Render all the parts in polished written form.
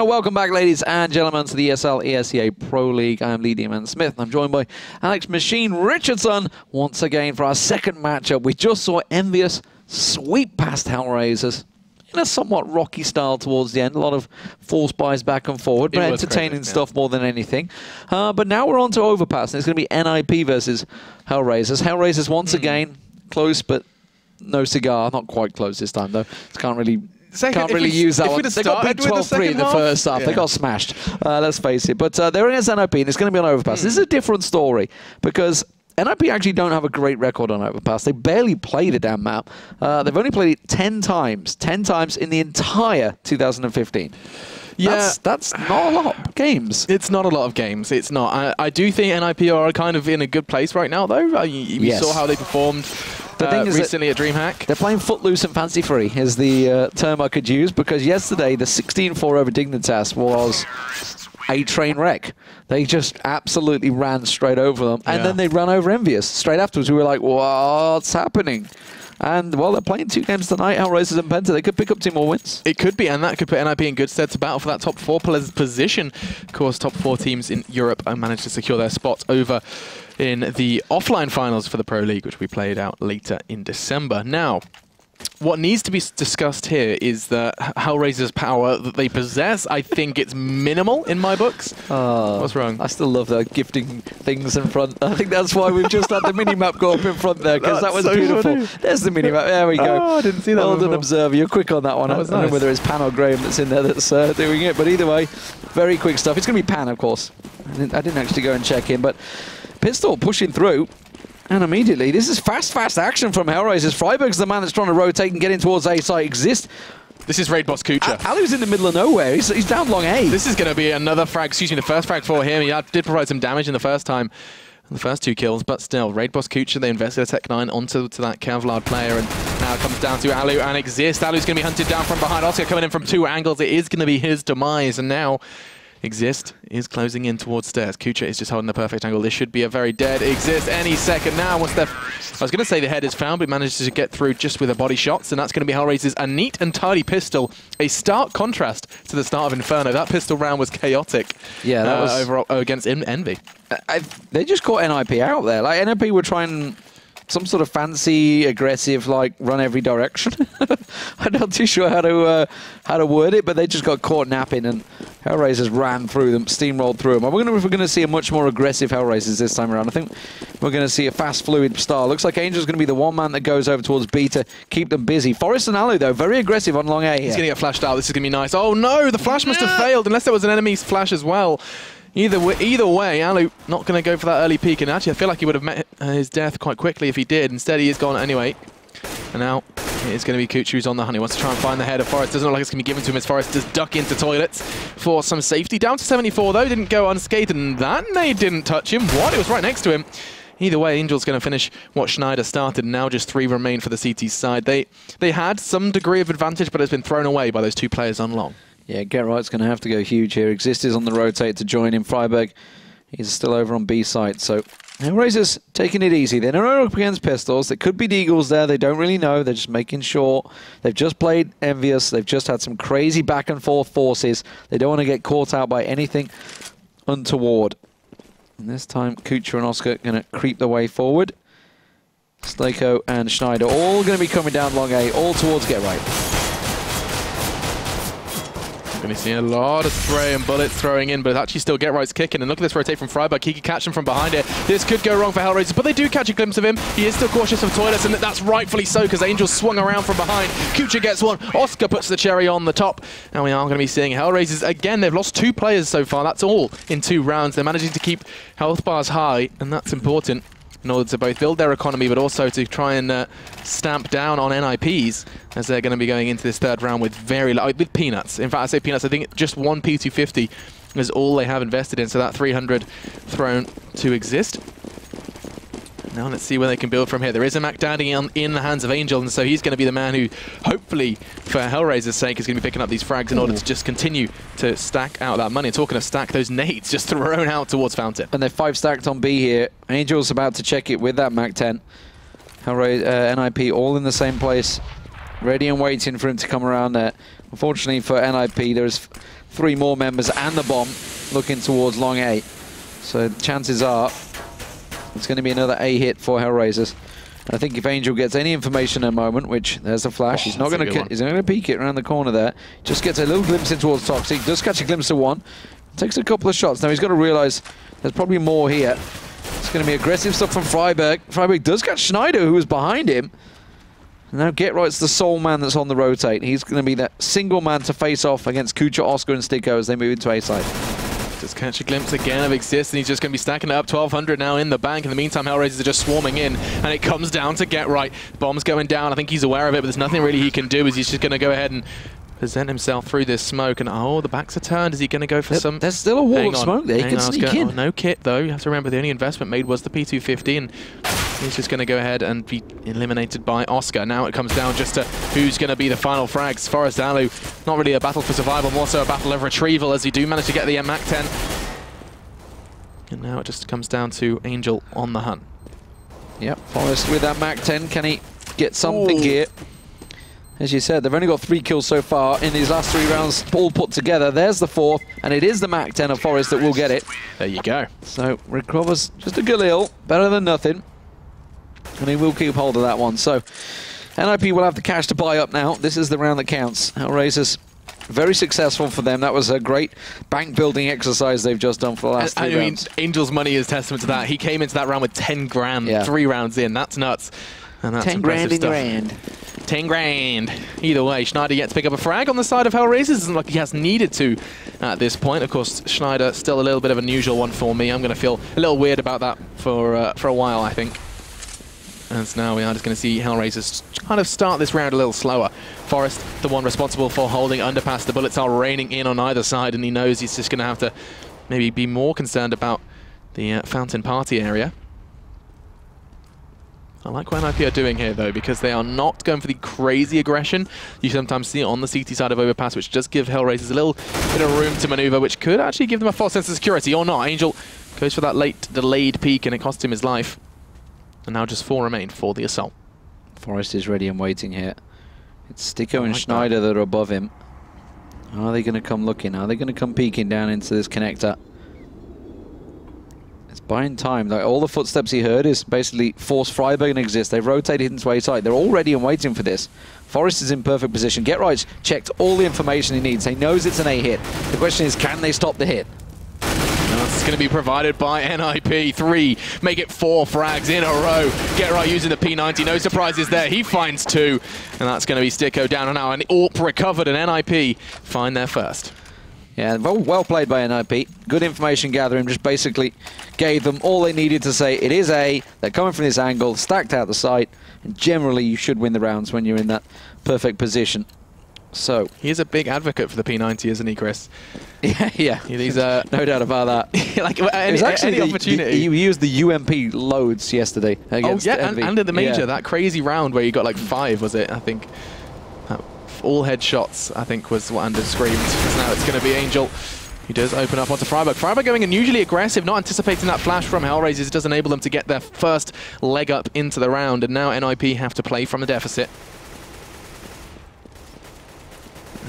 now, welcome back, ladies and gentlemen, to the ESL ESEA Pro League. I am Lee Demon Smith, and I'm joined by Alex Machine Richardson once again for our second matchup. We just saw Envious sweep past HellRaisers in a somewhat rocky style towards the end. A lot of force buys back and forward, but entertaining stuff more than anything. But now we're on to Overpass, and it's going to be NiP versus HellRaisers. HellRaisers once again close, but no cigar. Not quite close this time, though. Can't really use that one. They got beat 12-3 in the first half. Yeah. They got smashed. Let's face it. But they're against NiP, and it's going to be on Overpass. This is a different story because NiP actually don't have a great record on Overpass. They barely played a damn map. They've only played it 10 times. 10 times in the entire 2015. Yeah, that's not a lot of games. It's not a lot of games. It's not. I do think NiP are kind of in a good place right now, though. We saw how they performed recently at DreamHack. They're playing footloose and fancy free is the term I could use, because yesterday the 16-4 over Dignitas was a train wreck. They just absolutely ran straight over them. And then they ran over Envious. Straight afterwards, we were like, what's happening? And, well, they're playing 2 games tonight, HellRaisers and Penta. They could pick up 2 more wins. It could be, and that could put NiP in good stead to battle for that top 4 position. Of course, top 4 teams in Europe managed to secure their spots over in the offline finals for the Pro League, which we played out later in December. Now, what needs to be discussed here is the HellRaisers' power that they possess. I think it's minimal in my books. What's wrong? I still love the gifting things in front. I think that's why we've just had the mini-map go up in front there, because that was so beautiful. Funny. There's the mini-map. There we go. Oh, I didn't see that Well done, Observer. You're quick on that one. I don't know whether it's Pan or Graham that's in there that's doing it, but either way, very quick stuff. It's going to be Pan, of course. I didn't actually go and check in, but Pistol pushing through. And immediately, this is fast action from HellRaisers. Freiburg's the man that's trying to rotate and get in towards A site. Exist. This is Raid Boss Kucha. Alu's in the middle of nowhere. He's down long A. This is going to be another frag. Excuse me, the first frag for him. He did provide some damage in the first time. The first 2 kills, but still, Raid Boss Kucha, they invested a Tech 9 onto that Kevlar player, and now it comes down to Alu and Exist. Alu's going to be hunted down from behind. Oscar coming in from 2 angles. It is going to be his demise, and now Exist is closing in towards stairs. Kucha is just holding the perfect angle. This should be a very dead Exist any second now. Once I was going to say the head is found, but manages to get through just with the body shots, and that's going to be HellRaisers. A neat and tidy pistol. A stark contrast to the start of Inferno. That pistol round was chaotic. Yeah, that was overall against Envy. They just caught NiP out there. Like, NiP were trying some sort of fancy, aggressive, like, run every direction. I'm not too sure how to word it, but they just got caught napping, and HellRaisers ran through them, steamrolled through them. We're going to see a much more aggressive HellRaisers this time around. I think we're going to see a fast, fluid style. Looks like Angel's going to be the one man that goes over towards B to keep them busy. Forrest and Alu, though, very aggressive on long A here. He's going to get flashed out. This is going to be nice. Oh, no! The flash must have failed, unless there was an enemy's flash as well. Either way, Alu not going to go for that early peek, and actually I feel like he would have met his death quite quickly if he did. Instead, he is gone anyway. And now it's going to be Kucha who's on the hunt. He wants to try and find the head of Forrest. Doesn't look like it's going to be given to him as Forrest does duck into toilets for some safety. Down to 74 though, didn't go unscathed, and that nade didn't touch him. What? It was right next to him. Either way, Angel's going to finish what Schneider started, and now just 3 remain for the CT side. They had some degree of advantage, but it's been thrown away by those 2 players on long. Yeah, Get Right's going to have to go huge here. Exist is on the rotate to join him. Freiburg, he's still over on B site. So HellRaisers taking it easy. They're not up against Pistols. There could be Deagles there. They don't really know. They're just making sure. They've just played Envious. They've just had some crazy back and forth forces. They don't want to get caught out by anything untoward. And this time, Kucha and Oscar going to creep the way forward. Stako and Schneider all going to be coming down long A, all towards Get Right. Going to see a lot of spray and bullets throwing in, but actually still Get Right's kicking. And look at this rotate from Freiburg. He can catch him from behind it. This could go wrong for HellRaisers, but they do catch a glimpse of him. He is still cautious of toilets, and that's rightfully so, because Angel swung around from behind. Kucha gets one. Oscar puts the cherry on the top. And we are going to be seeing HellRaisers again. They've lost 2 players so far. That's all in 2 rounds. They're managing to keep health bars high, and that's important in order to both build their economy, but also to try and stamp down on NiPs, as they're going to be going into this 3rd round with with peanuts. In fact, I say peanuts. I think just 1 P250 is all they have invested in, so that 300 thrown to Exist. Now let's see where they can build from here. There is a Mac Daddy in the hands of Angel, and so he's going to be the man who, hopefully, for HellRaisers' sake, is going to be picking up these frags in order to just continue to stack out that money. And talking of stack, those nades just thrown out towards Fountain. And they're 5 stacked on B here. Angel's about to check it with that Mac 10. NiP all in the same place, ready and waiting for him to come around there. Unfortunately for NiP, there's 3 more members and the bomb looking towards long A. So chances are it's going to be another A hit for HellRaisers. I think if Angel gets any information in a moment, which there's a flash, he's not going to peek it around the corner there. Just gets a little glimpse in towards Toxic. Does catch a glimpse of one. Takes a couple of shots. Now he's got to realize there's probably more here. It's going to be aggressive stuff from Freiberg. Freiberg does catch Schneider, who was behind him. And now GetRight's the sole man that's on the rotate. He's going to be that single man to face off against Kucha, Oscar, and Sticko as they move into A side. Just catch a glimpse again of Exist, and he's just going to be stacking it up. 1,200 now in the bank. In the meantime, HellRaisers are just swarming in, and it comes down to GetRight. Bomb's going down. I think he's aware of it, but there's nothing really he can do, as he's just going to go ahead and present himself through this smoke. And oh, the backs are turned. Is he going to go for some... There's still a wall of smoke there. He can sneak in. Oh, no kit, though. You have to remember the only investment made was the P250, and he's just going to go ahead and be eliminated by Oscar. Now it comes down just to who's going to be the final frags. Forest Alu, not really a battle for survival, more so a battle of retrieval, as he do manage to get the MAC 10. And now it just comes down to Angel on the hunt. Yep, Forest with that MAC 10. Can he get something here? As you said, they've only got 3 kills so far in these last 3 rounds, all put together. There's the 4th, and it is the MAC 10 of Forest that will get it. There you go. So recovers just a Galil, better than nothing. And he will keep hold of that one. So NiP will have the cash to buy up now. This is the round that counts. HellRaisers, very successful for them. That was a great bank building exercise they've just done for the last 3 rounds. Angel's money is testament to that. He came into that round with 10 grand, 3 rounds in. That's nuts. And that's 10 grand in your stuff. hand. 10 grand. Either way, Schneider yet to pick up a frag on the side of HellRaisers. Isn't like he has needed to at this point. Of course, Schneider still a little bit of an unusual one for me. I'm going to feel a little weird about that for a while, I think. As now we are just going to see HellRaisers kind of start this round a little slower. Forest, the one responsible for holding Underpass. The bullets are raining in on either side, and he knows he's just going to have to maybe be more concerned about the Fountain Party area. I like what NiP are doing here, though, because they are not going for the crazy aggression you sometimes see on the CT side of Overpass, which does give HellRaisers a little bit of room to maneuver, which could actually give them a false sense of security, or not. Angel goes for that late delayed peek, and it cost him his life. And now just 4 remain for the assault. Forest is ready and waiting here. It's Sticko and Schneider that are above him. Are they going to come looking? Are they going to come peeking down into this connector? It's buying time. Like, all the footsteps he heard is basically force Freiberg and Exist. They've rotated into A side. They're all ready and waiting for this. Forest is in perfect position. GetRight's checked all the information he needs. He knows it's an A hit. The question is, can they stop the hit? It's going to be provided by NiP. 3, make it 4 frags in a row. GetRight using the P90, no surprises there. He finds 2, and that's going to be Sticko down and out. And AWP recovered, and NiP find their first. Yeah, well played by NiP. Good information gathering, just basically gave them all they needed to say, it is A, they're coming from this angle, stacked out the site, and generally you should win the rounds when you're in that perfect position. So he is a big advocate for the P90, isn't he, Chris? Yeah. He's no doubt about that. Like any opportunity. He used the UMP loads yesterday against Envy. And in the major, that crazy round where you got like 5, was it? I think all headshots, I think, was what Anders screamed. So now it's going to be Angel, who does open up onto Freiberg. Freiberg going unusually aggressive, not anticipating that flash from HellRaisers. It does enable them to get their first leg up into the round, and now NiP have to play from the deficit.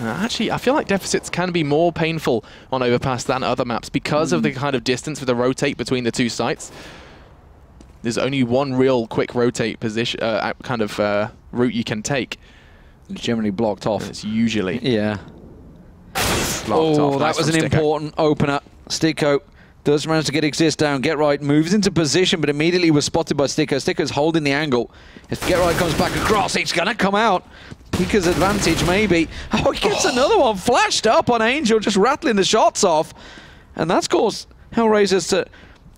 Actually, I feel like deficits can be more painful on Overpass than other maps because of the kind of distance with the rotate between the 2 sites. There's only one real quick rotate position, route you can take. It's generally blocked off. It's usually. Yeah. Blocked off. That was an important opener. Sticko does manage to get Exist down. GetRight moves into position, but immediately was spotted by Sticko. Sticko's holding the angle. If GetRight comes back across, it's going to come out. Pika's advantage, maybe. Oh, he gets another one flashed up on Angel, just rattling the shots off. And that's caused HellRaisers to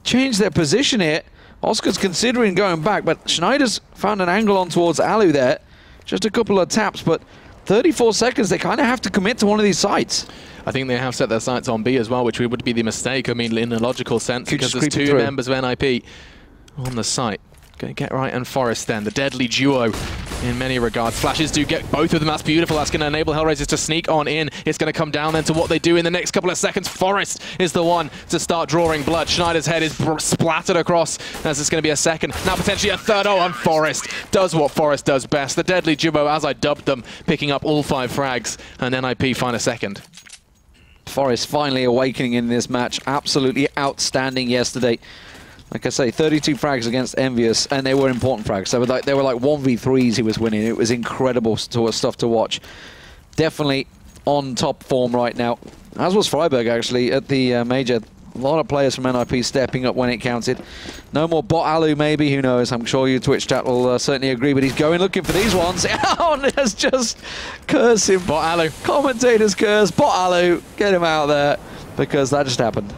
change their position here. Oscar's considering going back, but Schneider's found an angle on towards Alu there. Just a couple of taps, but 34 seconds, they kind of have to commit to one of these sites. I think they have set their sights on B as well, which would be the mistake, I mean, in a logical sense, because there's 2 members of NiP on the site. Going to GetRight and Forest then, the deadly duo in many regards. Flashes do get both of them, that's beautiful. That's going to enable HellRaisers to sneak on in. It's going to come down then to what they do in the next couple of seconds. Forest is the one to start drawing blood. Schneider's head is splattered across, as it's going to be a second, now potentially a third. Oh, and Forest does what Forest does best. The deadly duo, as I dubbed them, picking up all 5 frags, and NiP find a second. Forest finally awakening in this match. Absolutely outstanding yesterday. Like I say, 32 frags against Envious, and they were important frags. They were like 1v3s he was winning. It was incredible stuff to watch. Definitely on top form right now. As was Freiburg, actually, at the major. A lot of players from NiP stepping up when it counted. No more bot Alu, maybe. Who knows? I'm sure you Twitch chat will certainly agree, but he's going looking for these ones. Oh, let's just curse him. Bot Alu. Commentators curse. Bot Alu. Get him out there, because that just happened.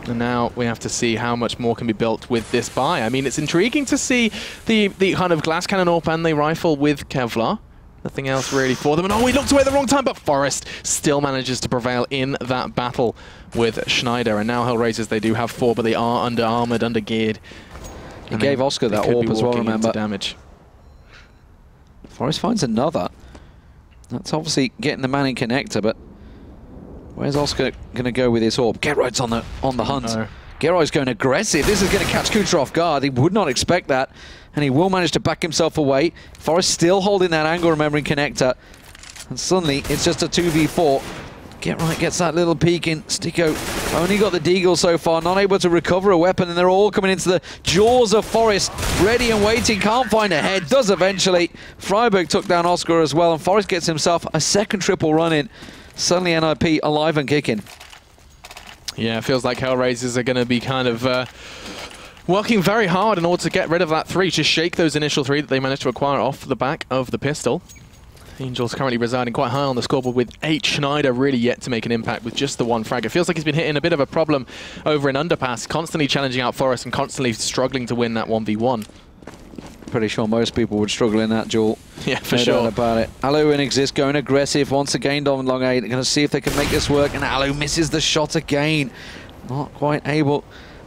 And now we have to see how much more can be built with this buy. I mean, it's intriguing to see the kind of glass cannon AWP and the rifle with Kevlar. Nothing else really for them. And oh, he looked away at the wrong time, but Forest still manages to prevail in that battle with Schneider. And now HellRaisers, they do have 4, but they are under-armored, under-geared. He gave Oscar that AWP as well, remember. Damage. Forest finds another. That's obviously getting the man in connector, but where's Oscar going to go with his AWP? Gerard's on the hunt. No. Gerard's going aggressive. This is going to catch Kutra off guard. He would not expect that. And he will manage to back himself away. Forest still holding that angle, remembering connector. And suddenly, it's just a 2v4. Gerard gets that little peek in. Sticko only got the deagle so far, not able to recover a weapon, and they're all coming into the jaws of Forest. Ready and waiting, can't find a head, does eventually. Freiburg took down Oscar as well, and Forest gets himself a second triple run in. Suddenly NiP alive and kicking. Yeah, it feels like HellRaisers are going to be kind of working very hard in order to get rid of that 3, to shake those initial 3 that they managed to acquire off the back of the pistol. Angels currently residing quite high on the scoreboard, with H. Schneider really yet to make an impact with just the 1 frag. It feels like he's been hitting a bit of a problem over in Underpass, constantly challenging out Forest and constantly struggling to win that 1v1. Pretty sure most people would struggle in that duel. Yeah, for sure. No doubt about it. Alu and Exist going aggressive once again on long A. They're going to see if they can make this work, and Alu misses the shot again. Not quite able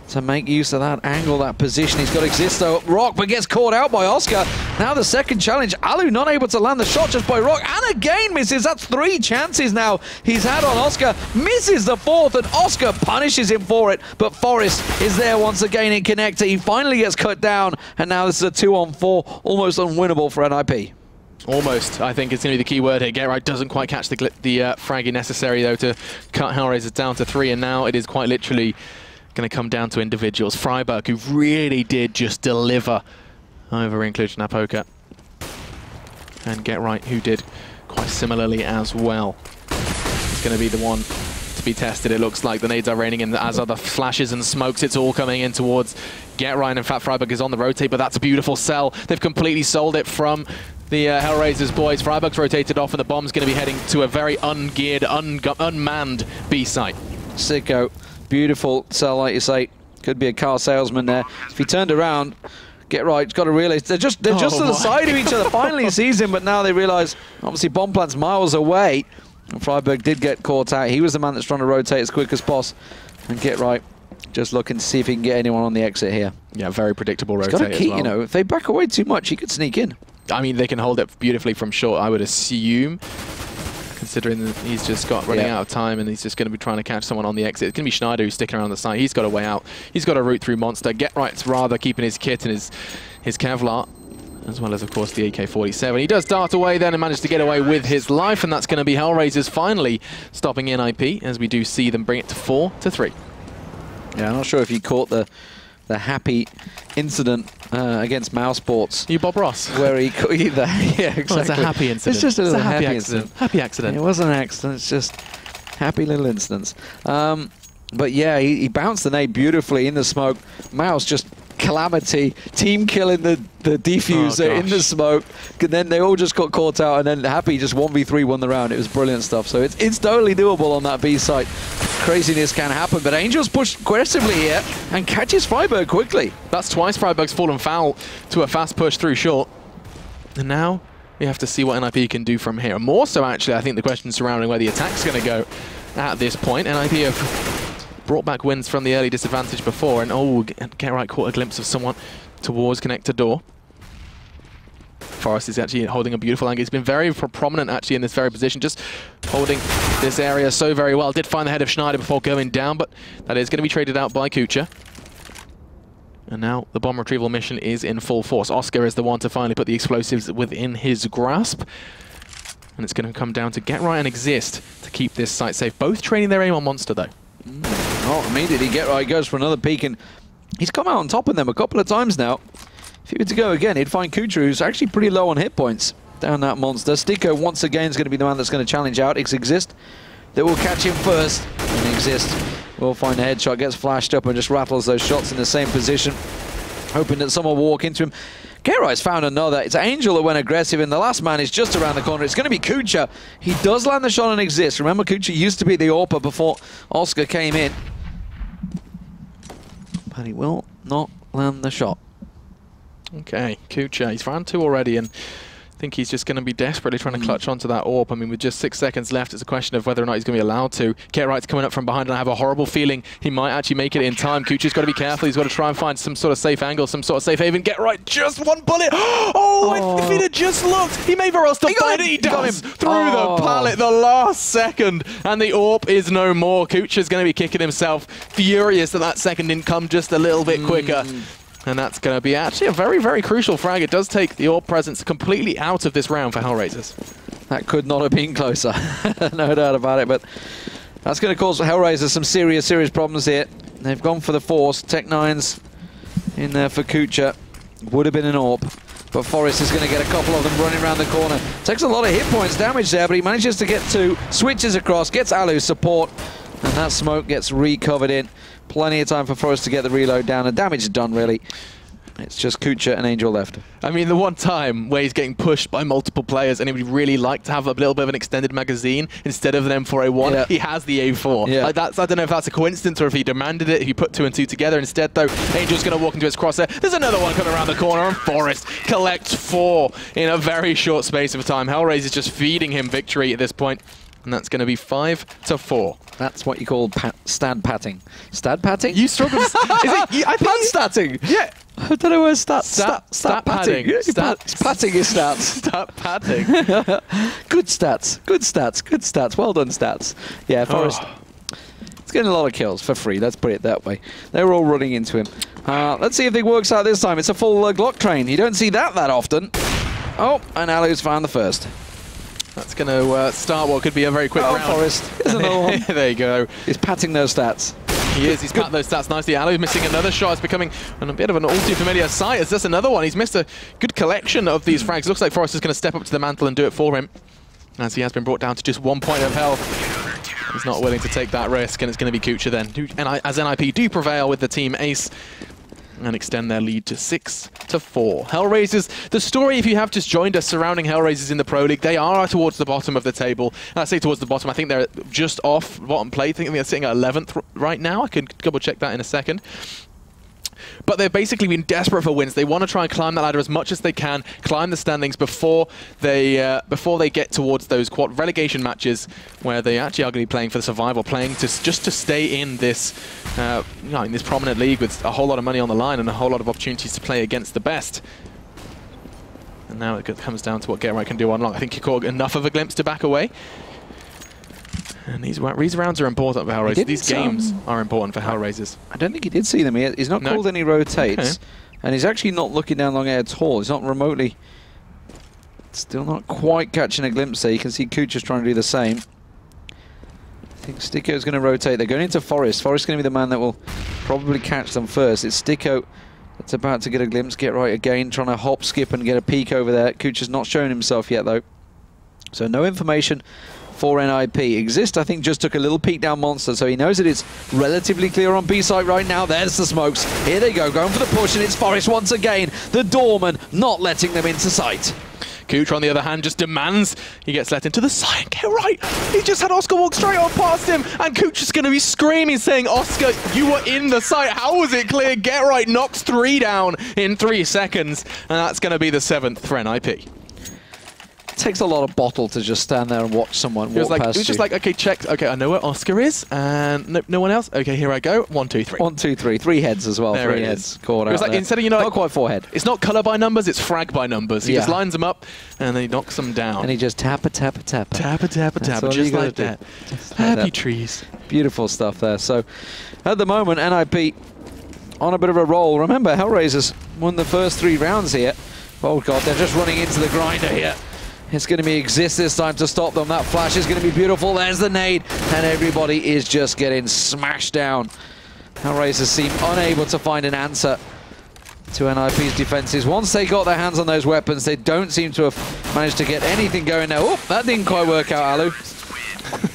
to make use of that angle, that position. He's got Exist though up Rock, but gets caught out by Oscar. Now the second challenge. Alu not able to land the shot just by Rock, and again misses. That's 3 chances now he's had on Oscar. Misses the 4th, and Oscar punishes him for it. But Forest is there once again in connector. He finally gets cut down, and now this is a 2-on-4, almost unwinnable for NiP. Almost, I think, it's going to be the key word here. Gerard doesn't quite catch the fraggy necessary, though, to cut HellRaisers down to 3, and now it is quite literally going to come down to individuals. Freiburg, who really did just deliver over in Cluj-Napoca. And Gerard, who did quite similarly as well. It's going to be the one to be tested. It looks like the nades are raining in, as are the flashes and smokes. It's all coming in towards Gerard. In fact, Freiburg is on the rotate, but that's a beautiful sell. They've completely sold it from the HellRaisers boys. Freiburg's rotated off, and the bomb's going to be heading to a very ungeared, unmanned B site. Sicko. Beautiful sell, like you say. Could be a car salesman there. If he turned around, Gerard's got to realize they're just to the side of each other. Finally sees him, but now they realize obviously bomb plant's miles away. And Freiburg did get caught out. He was the man that's trying to rotate as quick as possible. And Gerard just looking to see if he can get anyone on the exit here. Yeah, very predictable rotate. He's got a key, as well. you know. If they back away too much, he could sneak in. I mean, they can hold it beautifully from short, I would assume, considering that he's just got running out of time, and he's just going to be trying to catch someone on the exit. It's going to be Schneider who's sticking around the side. He's got a way out. He's got a route through Monster. Gerard's rather keeping his kit and his Kevlar, as well as, of course, the AK-47. He does dart away then and manage to get away with his life, and that's going to be HellRaisers finally stopping NiP, as we do see them bring it to 4-3. Yeah, I'm not sure if you caught the happy incident against Mouse Sports. You Bob Ross? Where he either, yeah, exactly. Oh, it's a happy incident. It's just a little happy accident. Happy accident. It wasn't an accident, it's just happy little incidents. But yeah, he bounced the nade beautifully in the smoke. Mouse just calamity, team killing the defuser in the smoke. And then they all just got caught out, and then Happy just 1v3 won the round. It was brilliant stuff. So it's totally doable on that B site. Craziness can happen, but Angels pushed aggressively here and catches Freiburg quickly. That's twice Freiburg's fallen foul to a fast push through short. And now we have to see what NiP can do from here. More so, actually, I think the question surrounding where the attack's going to go at this point. NiP have brought back wins from the early disadvantage before, and Gerard caught a glimpse of someone towards connector door. Forest is actually holding a beautiful angle. He's been very prominent actually in this very position, just holding this area so very well. Did find the head of Schneider before going down, but that is going to be traded out by Kucha. And now the bomb retrieval mission is in full force. Oscar is the one to finally put the explosives within his grasp. And it's going to come down to Get Right and Exist to keep this site safe. Both training their aim on Monster, though. Oh, immediately Get Right goes for another peek, and he's come out on top of them a couple of times now. If he were to go again, he'd find Kucha, who's actually pretty low on hit points down that Monster. Sticko once again is going to be the man that's going to challenge out. It's Exist that will catch him first, and Exist will find a headshot, gets flashed up and just rattles those shots in the same position, hoping that someone will walk into him. Get Right's found another. It's Angel that went aggressive, and the last man is just around the corner. It's going to be Kucha. He does land the shot on Exist. Remember, Kucha used to be the AWPer before Oscar came in. But he will not land the shot. Okay, Kucha, he's round 2 already, and I think he's just going to be desperately trying to clutch onto that AWP. I mean, with just 6 seconds left, it's a question of whether or not he's going to be allowed to. Get Right's coming up from behind, and I have a horrible feeling he might actually make it in time. Kucha's got to be careful. He's got to try and find some sort of safe angle, some sort of safe haven. Get Right, just one bullet. Oh, if he'd have just looked, he may very well still find it. He does through the pallet, the last second, and the AWP is no more. Kucha's going to be kicking himself, furious that that second didn't come just a little bit quicker. And that's going to be actually a very, very crucial frag. It does take the AWP presence completely out of this round for HellRaisers. That could not have been closer. No doubt about it, but that's going to cause HellRaisers some serious, serious problems here. They've gone for the Force. Tech9's in there for Kucha. Would have been an AWP, but Forrest is going to get a couple of them running around the corner. Takes a lot of hit points damage there, but he manages to get 2, switches across, gets Alu's support, and that smoke gets recovered in. Plenty of time for Forrest to get the reload down, and damage is done, really. It's just Kucha and Angel left. I mean, the one time where he's getting pushed by multiple players and he would really like to have a little bit of an extended magazine instead of an M4A1, he has the A4. Yeah. Like I don't know if that's a coincidence or if he demanded it, if he put 2 and 2 together. Instead, though, Angel's going to walk into his crosshair. There's another one coming around the corner, and Forrest collects 4 in a very short space of time. HellRaisers just feeding him victory at this point. And that's going to be 5-4. That's what you call stat patting. Stat patting? You struggle. Is it? I think statting. Yeah. I don't know where stat padding. Patting is stats. Stat padding. Good stats. Good stats. Good stats. Well done, stats. Yeah, Forrest. It's getting a lot of kills for free. Let's put it that way. They were all running into him. Let's see if it works out this time. It's a full Glock train. You don't see that often. Oh, and Alu's found the first. That's going to start what could be a very quick round. Forrest. There's another one. There you go. He's patting those stats. He is. He's patting those stats nicely. Alu's missing another shot. It's becoming a bit of an all-too-familiar sight. It's just another one. He's missed a good collection of these frags. Looks like Forrest is going to step up to the mantle and do it for him, as he has been brought down to just 1 point of health. He's not willing to take that risk, and it's going to be Kucha then. As NiP do prevail with the team ace and extend their lead to 6-4. HellRaisers, the story, if you have just joined us, surrounding HellRaisers in the Pro League, they are towards the bottom of the table. And I say towards the bottom, I think they're just off bottom plate. I think they're sitting at 11th right now. I could double check that in a second. But they've basically been desperate for wins. They want to try and climb that ladder as much as they can, climb the standings before they get towards those relegation matches where they actually are going to be playing for the survival, playing just to stay in this in this prominent league with a whole lot of money on the line and a whole lot of opportunities to play against the best. And now it comes down to what Get Right can do on long. I think he caught enough of a glimpse to back away. And these rounds are important for HellRaisers. These games are important for HellRaisers. I don't think he did see them. He's not called any rotates. Okay. And he's actually not looking down long air at all. He's not remotely... Still not quite catching a glimpse there. You can see Kucha's trying to do the same. I think Sticko's going to rotate. They're going into Forrest. Forrest's going to be the man that will probably catch them first. It's Sticko that's about to get a glimpse. Get Right again, trying to hop, skip, and get a peek over there. Kucha's not shown himself yet, though. So no information for NiP. Exist, I think, just took a little peek down Monster, so he knows that it's relatively clear on B site right now. There's the smokes. Here they go, going for the push, and it's Forrest once again. The doorman not letting them into sight. Kucha, on the other hand, just demands he gets let into the side. Get Right. He just had Oscar walk straight on past him, and Kucha's going to be screaming, saying, Oscar, you were in the site. How was it clear? Get Right knocks 3 down in 3 seconds, and that's going to be the 7th for NiP. It takes a lot of bottle to just stand there and watch someone walk past you. It was just like, okay, check. Okay, I know where Oscar is, and no one else. Okay, here I go. 1, 2, 3. 1, 2, 3. 3 heads as well. There 3 heads caught out. It was like, there. instead of, not quite 4 head. It's not color by numbers, it's frag by numbers. He just lines them up, and then he knocks them down. And he just tappa, tappa, tappa. Tappa, tappa, tappa, just like that. Happy trees. Beautiful stuff there. So, at the moment, NiP on a bit of a roll. Remember, HellRaisers won the first 3 rounds here. Oh, God, they're just running into the grinder here. It's going to be Exist this time to stop them. That flash is going to be beautiful. There's the nade, and everybody is just getting smashed down. HellRaisers seem unable to find an answer to NiP's defenses. Once they got their hands on those weapons, they don't seem to have managed to get anything going there. Oh, that didn't quite work out, Alu.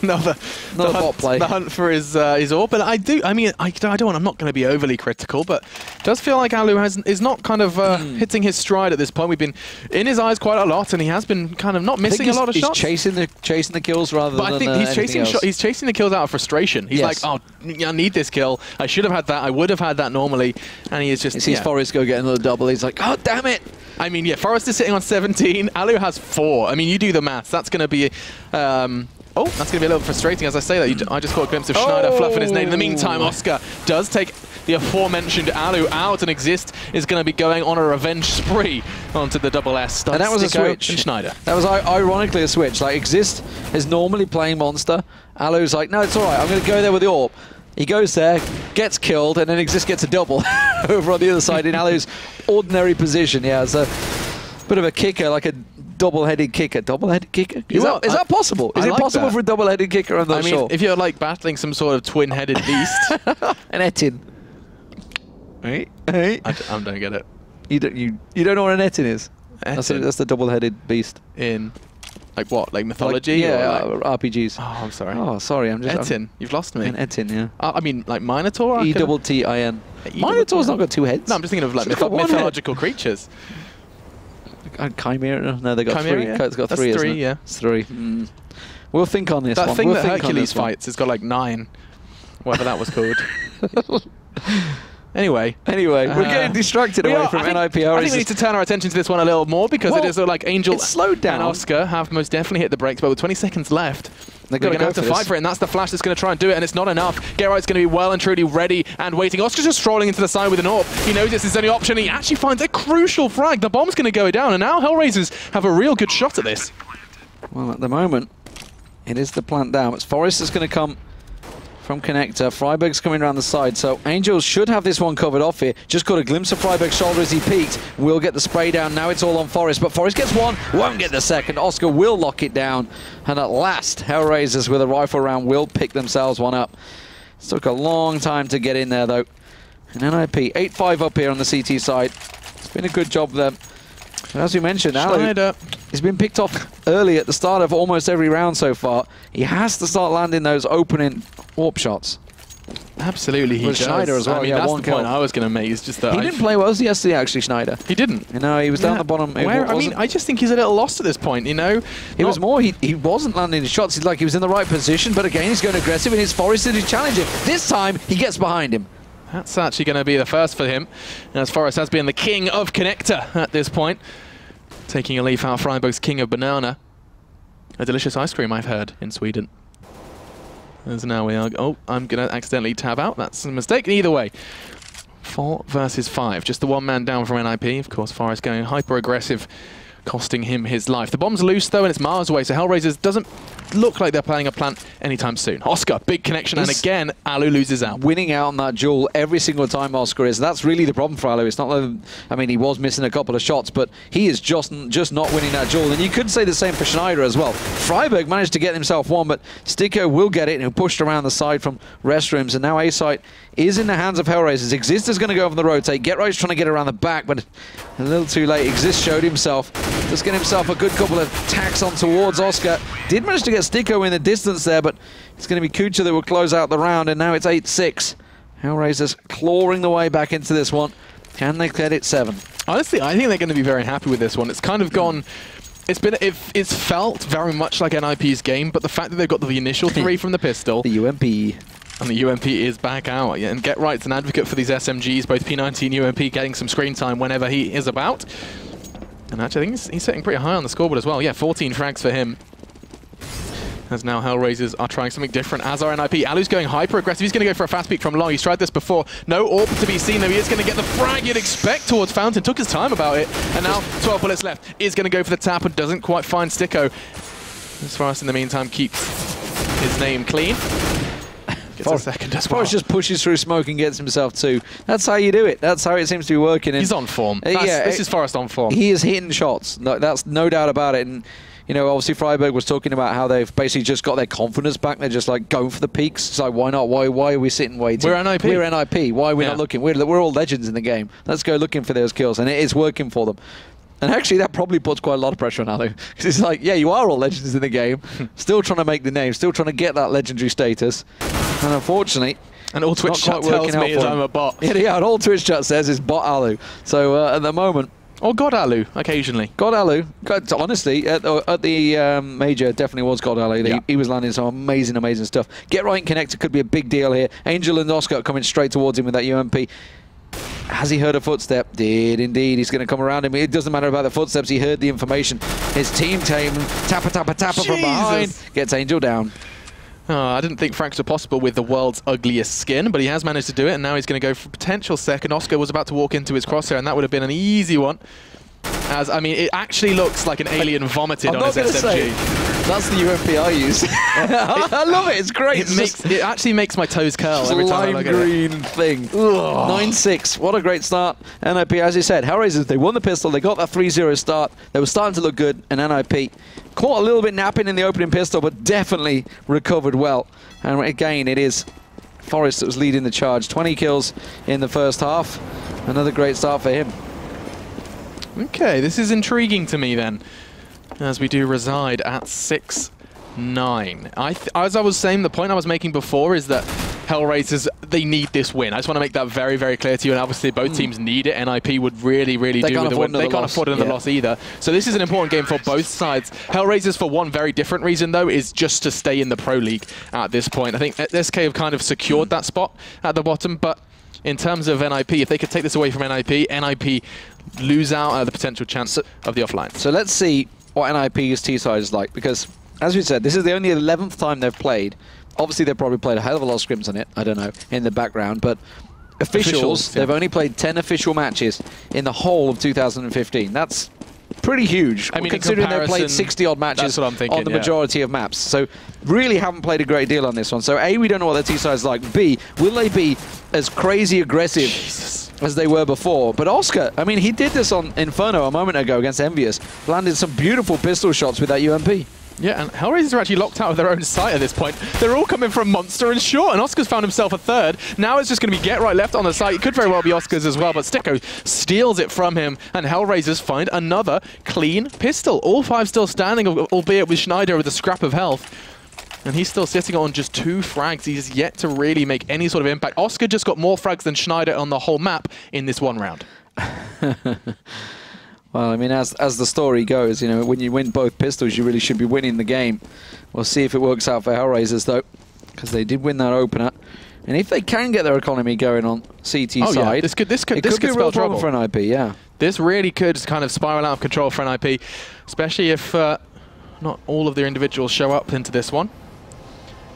Another bot play. The hunt for his AWP, but I'm not going to be overly critical, but it does feel like Alu is not kind of hitting his stride at this point. We've been in his eyes quite a lot, and he has been kind of not missing a lot of shots. He's chasing the kills rather than I think he's chasing the kills out of frustration. He's like, oh, I need this kill. I should have had that. I would have had that normally, and he is just. He sees Forrest go get another double. He's like, oh, damn it. I mean, yeah, Forrest is sitting on 17. Alu has 4. I mean, you do the maths. That's going to be. Oh, that's going to be a little frustrating as I say that. I just caught a glimpse of Schneider fluffing his nade. In the meantime, Oscar does take the aforementioned Alu out, and Exist is going to be going on a revenge spree onto the double S. And that was a switch. And Schneider. That was ironically a switch. Like, Exist is normally playing Monster. Alu's like, no, it's all right. I'm going to go there with the AWP. He goes there, gets killed, and then Exist gets a double over on the other side in Alu's ordinary position. Yeah, it's a bit of a kicker, like a double-headed kicker. Double-headed kicker? Is that possible? Is it possible for a double-headed kicker? I'm not sure. If you're like battling some sort of twin-headed beast. An Etin. Hey? I don't get it. You don't know what an Etin is? That's the double-headed beast. In, like what? Like mythology? Like, yeah, like RPGs. Oh, I'm sorry. Oh, sorry. Etin. You've lost me. An Etin, yeah. I mean, like Minotaur? E-double-T-I-N. Minotaur's not got 2 heads. No, I'm just thinking of like mythological creatures. Chimera? No, they got Chimera, 3. Yeah. It's got That's 3, three, isn't it? yeah. It's 3. We'll think on this one. That thing that Hercules fights has got like 9. Whatever that was called. Anyway, we're getting distracted away from NiP. I think we need to turn our attention to this one a little more because it is like Angel slowed down. And Oscar have most definitely hit the brakes, but with 20 seconds left, they're going to have to fight for it, and that's the flash that's going to try and do it, and it's not enough. Gerright's going to be well and truly ready and waiting. Oscar's just strolling into the side with an AWP. He knows it's his only option. He actually finds a crucial frag. The bomb's going to go down, and now HellRaisers have a real good shot at this. Well, at the moment, it is the plant down. It's Forrest is going to come from Connector. Freiberg's coming around the side, so Angels should have this one covered off here. Just got a glimpse of Freiberg's shoulder as he peeked. Will get the spray down. Now it's all on Forrest, but Forrest gets one, won't get the second. Oscar will lock it down, and at last, HellRaisers with a rifle round will pick themselves one up. It took a long time to get in there, though. And NiP, 8-5 up here on the CT side. It's been a good job there. But as we mentioned, Alu, he's been picked off early at the start of almost every round so far. He has to start landing those opening AWP shots. Absolutely, he does. Schneider as well. I mean, that's the point I was going to make. Is just that he didn't play well yesterday, actually, Schneider. He didn't. You know, he was down the bottom. I mean, I just think he's a little lost at this point. You know, it was more he wasn't landing his shots. He's like he was in the right position, but again, he's going aggressive, and it's Forrest that is challenging. This time, he gets behind him. That's actually going to be the first for him, as Forrest has been the king of Connector at this point. Taking a leaf out of Freiberg's king of banana. A delicious ice cream, I've heard, in Sweden. As now we are... Oh, I'm going to accidentally tab out. That's a mistake. Either way, 4 versus 5. Just the one man down from NiP. Of course, Forrest going hyper-aggressive, costing him his life. The bomb's loose, though, and it's miles away, so HellRaisers doesn't look like they're planning a plant anytime soon. Oscar, big connection, and again, Alu loses out. Winning out on that duel every single time Oscar is. That's really the problem for Alu. It's not like, I mean, he was missing a couple of shots, but he is just not winning that duel. And you could say the same for Schneider as well. Freiberg managed to get himself one, but Sticko will get it, and pushed around the side from restrooms, and now A-Site is in the hands of HellRaisers. Exist is going to go over the rotate. Gerright's trying to get around the back, but a little too late. Exist showed himself. Just get himself a good couple of tacks on towards Oscar. Did manage to get Sticko in the distance there, but it's going to be Kucha that will close out the round, and now it's 8-6. HellRaisers clawing the way back into this one. Can they get it 7? Honestly, I think they're going to be very happy with this one. It's kind of gone... It's felt very much like NiP's game, but the fact that they've got the initial 3 from the pistol... The UMP. And the UMP is back out. Yeah, and Gerright's an advocate for these SMGs, both P90 and UMP getting some screen time whenever he is about. And actually, I think he's sitting pretty high on the scoreboard as well. Yeah, 14 frags for him. As now HellRaisers are trying something different, as are NiP. Alu's going hyper-aggressive. He's going to go for a fast peek from long. He's tried this before. No AWP to be seen, though. He is going to get the frag you'd expect towards Fountain. Took his time about it. And now 12 bullets left. Is going to go for the tap and doesn't quite find Sticko. As Forrest, in the meantime, keeps his name clean. Gets a second as well. Forrest just pushes through smoke and gets himself 2. That's how you do it. That's how it seems to be working. And he's on form. Yeah, this is Forrest on form. He is hitting shots. That's no doubt about it. And You know, obviously Freiburg was talking about how they've basically just got their confidence back. They're just like going for the peaks. So why not? Why are we sitting waiting? We're NiP. We're NiP. Why are we not looking? We're all legends in the game. Let's go looking for those kills, and it is working for them. And actually, that probably puts quite a lot of pressure on Alu. Because it's like, yeah, you are all legends in the game, still trying to make the name, still trying to get that legendary status. And unfortunately, and all Twitch chat tells me is I'm a bot. Yeah, and all Twitch chat says is bot Alu. So at the moment... Or God Alu, occasionally. God Alu. God, honestly, at the major, definitely was God Alu. Yeah. He was landing some amazing, amazing stuff. Get right and connected could be a big deal here. Angel and Oscar coming straight towards him with that UMP. Has he heard a footstep? Did indeed. He's going to come around him. It doesn't matter about the footsteps. He heard the information. His team tapper from behind. Gets Angel down. Oh, I didn't think frags were possible with the world's ugliest skin, but he has managed to do it, and now he's going to go for potential second. Oscar was about to walk into his crosshair, and that would have been an easy one. As, I mean, it actually looks like an alien vomited on his SMG. That's the UMP I use. I love it. It's great. It actually makes my toes curl every time I look at it. Lime green thing. 9-6. What a great start. NiP, as you said, HellRaisers, they won the pistol. They got that 3-0 start. They were starting to look good, and NiP caught a little bit napping in the opening pistol, but definitely recovered well. And again, it is Forrest that was leading the charge. 20 kills in the first half. Another great start for him. Okay, this is intriguing to me then, as we do reside at 6-9. As I was saying, the point I was making before is that HellRaisers, they need this win. I just want to make that very, very clear to you, and obviously both teams need it. NiP would really, really do with the win. They can't afford another loss either. So this is an important game for both sides. HellRaisers, for one very different reason, though, is just to stay in the Pro League at this point. I think SK have kind of secured that spot at the bottom, but in terms of NiP, if they could take this away from NiP lose out the potential chance of the offline. So let's see what NiP's T-side is like, because, as we said, this is the only 11th time they've played. Obviously, they've probably played a hell of a lot of scrims on it, I don't know, in the background, but officials they've only played 10 official matches in the whole of 2015. That's pretty huge. I mean, considering they've played 60-odd matches on the majority of maps. So really haven't played a great deal on this one. So A, we don't know what their T-side is like. B, will they be as crazy aggressive as they were before? But Oscar, I mean, he did this on Inferno a moment ago against Envious. Landed some beautiful pistol shots with that UMP. Yeah, and HellRaisers are actually locked out of their own site at this point. They're all coming from Monster and Short, and Oscar's found himself a third. Now it's just going to be get right left on the site. It could very well be Oscar's as well, but Sticko steals it from him, and HellRaisers find another clean pistol. All five still standing, albeit with Schneider with a scrap of health. And he's still sitting on just 2 frags. He's yet to really make any sort of impact. Oscar just got more frags than Schneider on the whole map in this one round. Well, I mean, as the story goes, you know, when you win both pistols, you really should be winning the game. We'll see if it works out for HellRaisers, though, because they did win that opener. And if they can get their economy going on CT side, yeah. This could be a real trouble for NiP, yeah. This really could kind of spiral out of control for NiP, especially if not all of their individuals show up into this one.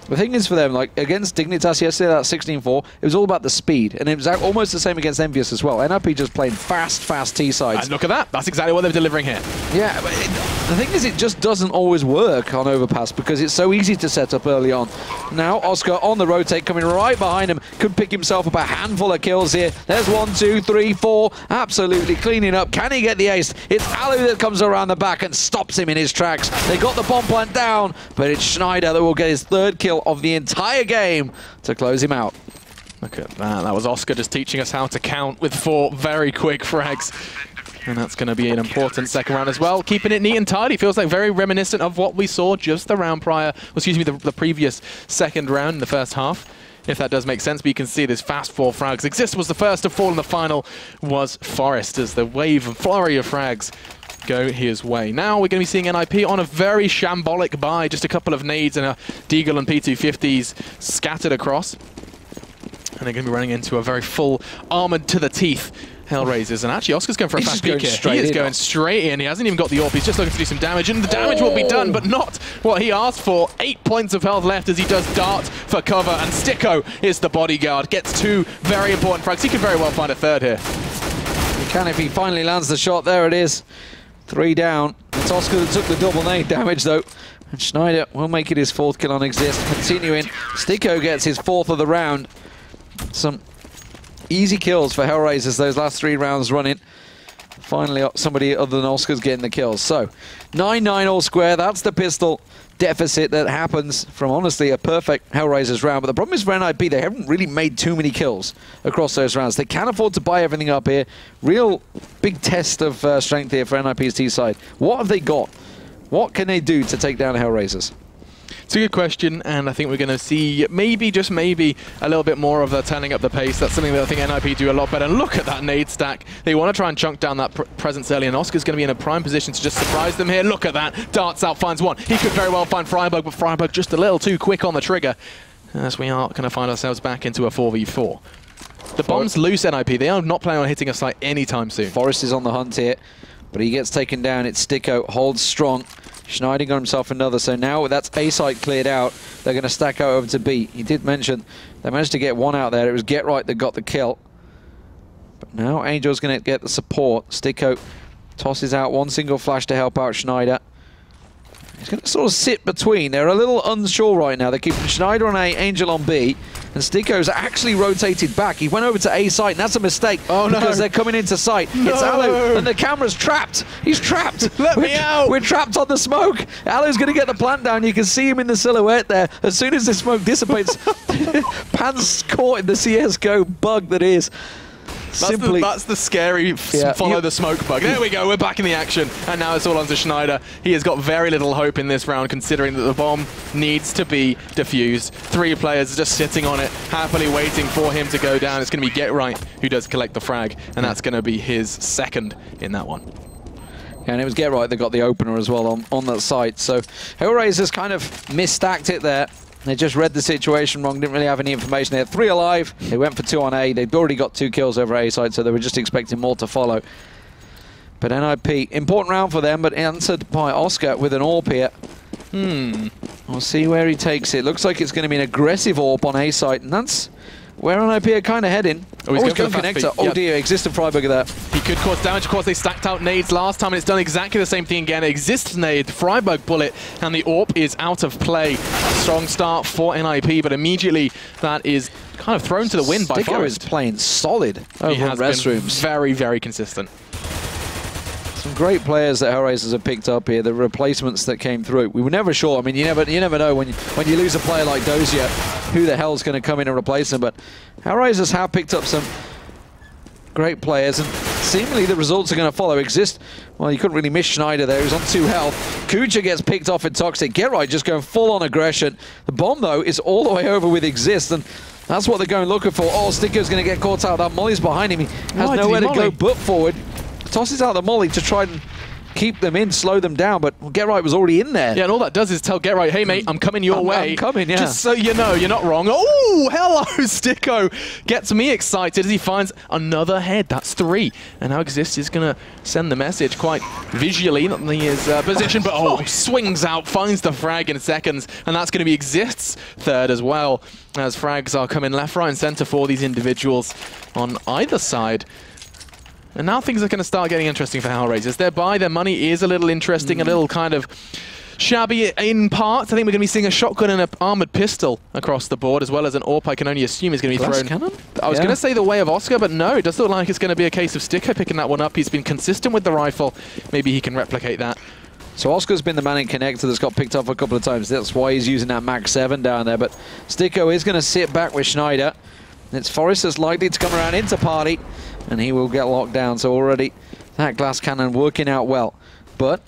The thing is for them, like against Dignitas yesterday, that 16-4, it was all about the speed, and it was almost the same against Envious as well. NiP just playing fast T-sides. And look at that. That's exactly what they're delivering here. Yeah, but the thing is, it just doesn't always work on Overpass because it's so easy to set up early on. Now, Oscar on the rotate, coming right behind him, could pick himself up a handful of kills here. There's 1, 2, 3, 4, absolutely cleaning up. Can he get the ace? It's Alu that comes around the back and stops him in his tracks. They got the bomb plant down, but it's Schneider that will get his 3rd kill of the entire game to close him out. Look at that. That was Oscar just teaching us how to count with 4 very quick frags. And that's going to be an important second round as well. Keeping it neat and tidy. Feels like very reminiscent of what we saw just the round prior, excuse me, the previous second round in the first half. If that does make sense, but you can see this fast 4 frags. Exist was the first to fall, and the final was Forrest as the wave and flurry of frags go his way. Now we're going to be seeing NiP on a very shambolic buy, just a couple of nades and a Deagle and P250s scattered across. And they're going to be running into a very full, armored to the teeth HellRaisers. And actually, Oscar's going for a fast peek here. He is going straight in. He hasn't even got the AWP. He's just looking to do some damage, and the damage will be done, but not what he asked for. 8 points of health left as he does dart for cover, and Sticko is the bodyguard. Gets 2 very important frags. He could very well find a 3rd here. He can if he finally lands the shot. There it is. 3 down. It's Oscar that took the double nade damage, though. And Schneider will make it his 4th kill on Exist. Continuing. Sticko gets his 4th of the round. Some easy kills for HellRaisers those last 3 rounds running. Finally, somebody other than Oscar's getting the kills. So, 9-9 all square. That's the pistol deficit that happens from, honestly, a perfect HellRaisers round. But the problem is for NiP, they haven't really made too many kills across those rounds. They can afford to buy everything up here. Real big test of strength here for NiP's T side. What have they got? What can they do to take down HellRaisers? It's a good question, and I think we're going to see maybe, just maybe, a little bit more of turning up the pace. That's something that I think NiP do a lot better. Look at that nade stack. They want to try and chunk down that presence early, and Oscar's going to be in a prime position to just surprise them here. Look at that. Darts out, finds one. He could very well find freiburg, but freiburg just a little too quick on the trigger, as we are going to find ourselves back into a 4v4. The bomb's loose, NiP. They are not planning on hitting a site anytime soon. Forrest is on the hunt here, but he gets taken down. It's Sticko, holds strong. Schneider got himself another, so now that's A site cleared out, they're going to stack out over to B. He did mention they managed to get one out there. It was Get Right that got the kill. But now Angel's going to get the support. Sticko tosses out one single flash to help out Schneider. He's going to sort of sit between. They're a little unsure right now. They're keeping Schneider on A, Angel on B. And Sticko's actually rotated back. He went over to A site, and that's a mistake. Oh, no. Because they're coming into sight. No. It's Alu, and the camera's trapped. He's trapped. Let me out. We're trapped on the smoke. Alu's going to get the plant down. You can see him in the silhouette there. As soon as the smoke dissipates, Pan's caught in the CSGO bug that is. That's the scary follow the smoke bug. There we go, we're back in the action. And now it's all on to Schneider. He has got very little hope in this round, considering that the bomb needs to be defused. 3 players just sitting on it, happily waiting for him to go down. It's going to be Get Right who does collect the frag, and that's going to be his second in that one. And it was Get Right that got the opener as well on that site. So HellRaisers kind of misstacked it there. They just read the situation wrong, didn't really have any information. They had 3 alive, they went for 2 on A. They'd already got 2 kills over A side, so they were just expecting more to follow. But NiP, important round for them, but answered by Oscar with an AWP here. We'll see where he takes it. Looks like it's going to be an aggressive AWP on A side, and that's where NiP are kind of heading. Oh, he's going connector. Oh dear, existed freiburg there. He could cause damage. Of course, they stacked out nades last time, and it's done exactly the same thing again. Exists nade, freiburg bullet, and the AWP is out of play. Strong start for NiP, but immediately that is kind of thrown to the wind by Forrest. Is playing solid over in restrooms. Very, very consistent. Some great players that HellRaisers have picked up here. The replacements that came through. We were never sure. I mean, you never know when you lose a player like Dozier, who the hell's going to come in and replace him. But HellRaisers have picked up some great players, and seemingly the results are going to follow. Well, you couldn't really miss Schneider there. He was on 2 health. Kuja gets picked off in Toxic. Get Right just going full on aggression. The bomb, though, is all the way over with Exist, and that's what they're going looking for. Oh, Sticker's going to get caught out. That Molly's behind him. He has nowhere to go but forward. Tosses out the Molly to try and keep them in, slow them down, but Get Right was already in there. Yeah, and all that does is tell Get Right, hey mate, I'm coming your way. I'm coming, yeah. Just so you know, you're not wrong. Oh, hello, Sticko. Gets me excited as he finds another head. That's 3. And now Exist is going to send the message quite visually, not in his position, but oh, swings out, finds the frag in seconds, and that's going to be Exist's third as well, as frags are coming left, right, and center for these individuals on either side. And now things are going to start getting interesting for HellRaisers. Their buy, their money is a little interesting, a little kind of shabby in parts. I think we're going to be seeing a shotgun and an armored pistol across the board, as well as an AWP I can only assume is going to be thrown. Cannon? I was going to say the way of Oscar, but no, it does look like it's going to be a case of Sticko picking that one up. He's been consistent with the rifle. Maybe he can replicate that. So Oscar's been the man in connector that's got picked off a couple of times. That's why he's using that Max 7 down there. But Sticko is going to sit back with Schneider. It's Forrest that's likely to come around into party, and he will get locked down. So already that glass cannon working out well. But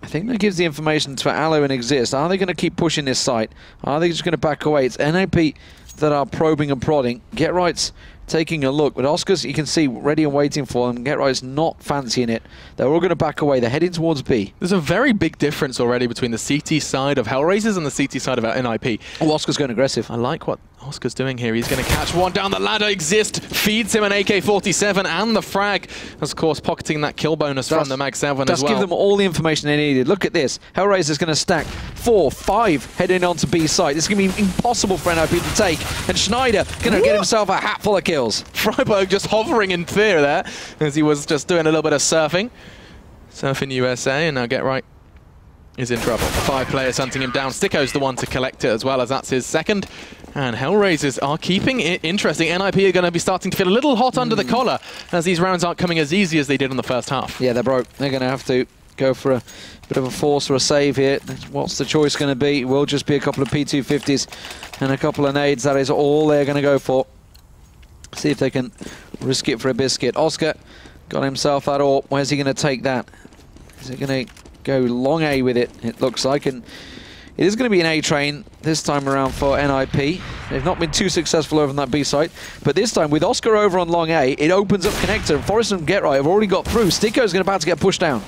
I think that gives the information to Alu and Exist. Are they going to keep pushing this site? Are they just going to back away? It's NiP that are probing and prodding. Get Right's taking a look, but Oscar's, you can see, ready and waiting for them. Get Right's not fancying it. They're all going to back away. They're heading towards B. There's a very big difference already between the CT side of HellRaisers and the CT side of NiP. Oh, Oscar's going aggressive. I like what Oscar's doing here. He's going to catch one down the ladder. Exist feeds him an AK-47 and the frag. Of course, pocketing that kill bonus from the Mag 7 as well. Give them all the information they needed. Look at this. HellRaisers going to stack 4, 5 heading onto B site. This is going to be impossible for NiP to take. And Schneider going to get himself a hat full of kills. freiburg just hovering in fear there as he was just doing a little bit of surfing. Surfing USA, and now Get Right is in trouble. 5 players hunting him down. Sticko's the one to collect it as well, as that's his second. And HellRaisers are keeping it interesting. NiP are going to be starting to feel a little hot under the collar as these rounds aren't coming as easy as they did in the first half. Yeah, they're broke. They're going to have to go for a bit of a force or a save here. What's the choice going to be? It will just be a couple of P250s and a couple of nades. That is all they're going to go for. See if they can risk it for a biscuit. Oscar got himself that AWP. Where's he going to take that? Is he going to go long A with it? It looks like. And it is going to be an A train this time around for NiP. They've not been too successful over on that B site, but this time with Oscar over on long A, it opens up connector. And Forrest and GetRight have already got through. Sticko's about to get pushed down.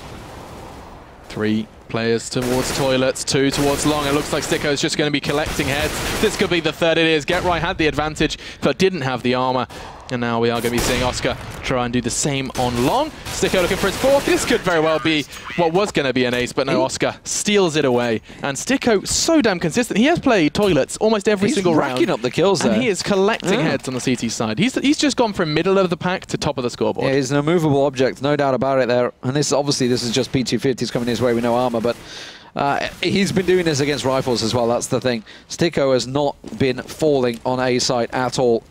3 players towards toilets, 2 towards long. It looks like Sticko's just going to be collecting heads. This could be the third it is. GetRight had the advantage, but didn't have the armor. And now we are going to be seeing Oscar try and do the same on long. Sticko looking for his fourth. This could very well be what was going to be an ace, but no, Oscar steals it away. And Sticko, so damn consistent. He has played toilets almost every single round. He's racking up the kills there. And he is collecting heads on the CT side. He's just gone from middle of the pack to top of the scoreboard. Yeah, he's an immovable object, no doubt about it there. And this obviously this is just P250s coming his way with no armor, but he's been doing this against rifles as well. That's the thing. Sticko has not been falling on A site at all.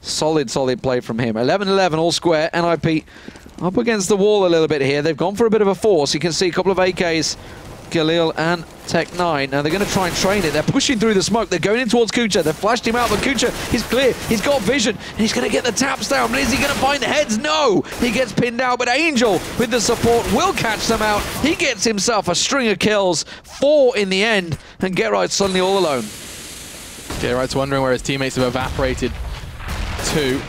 Solid play from him. 11-11 all square. NiP up against the wall a little bit here. They've gone for a bit of a force. You can see a couple of AKs, Galil and Tech9. Now they're going to try and train it. They're pushing through the smoke. They're going in towards Kucha. They've flashed him out, but Kucha, he's clear. He's got vision. And he's going to get the taps down. But is he going to find the heads? No! He gets pinned out, but Angel, with the support, will catch them out. He gets himself a string of kills. 4 in the end. And GetRight's suddenly all alone. GetRight's wondering where his teammates have evaporated. 2.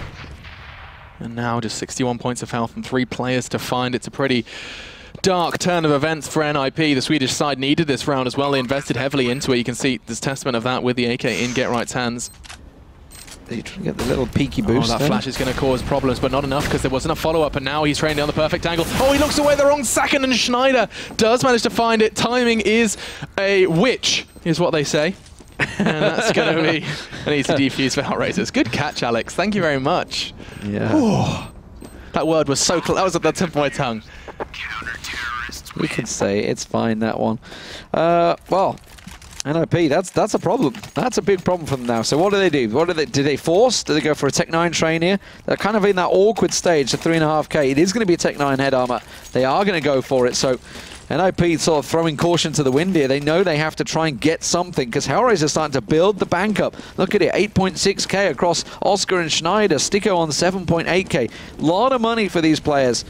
And now just 61 points of health and 3 players to find. It's a pretty dark turn of events for NiP. The Swedish side needed this round as well. They invested heavily into it. You can see there's testament of that with the AK in GetRight's hands. They try to get the little peeky boost. That flash is going to cause problems, but not enough because there wasn't a follow-up, and now he's training on the perfect angle. Oh, he looks away the wrong second, and Schneider does manage to find it. Timing is a witch, is what they say. And that's going to be an easy defuse for HellRaisers. Good catch, Alex. Thank you very much. Yeah. Ooh, that word was so close. That was at the tip of my tongue. We could say it's fine, that one. Well, NiP, that's a problem. That's a big problem for them now. So what do they do? Do they force? Do they go for a Tech9 train here? They're kind of in that awkward stage, the 3.5k. It is going to be a Tech9 head armor. They are going to go for it. So NiP sort of throwing caution to the wind here. They know they have to try and get something because HellRaisers are starting to build the bank up. Look at it, 8.6k across Oscar and Schneider. Sticko on 7.8k. A lot of money for these players.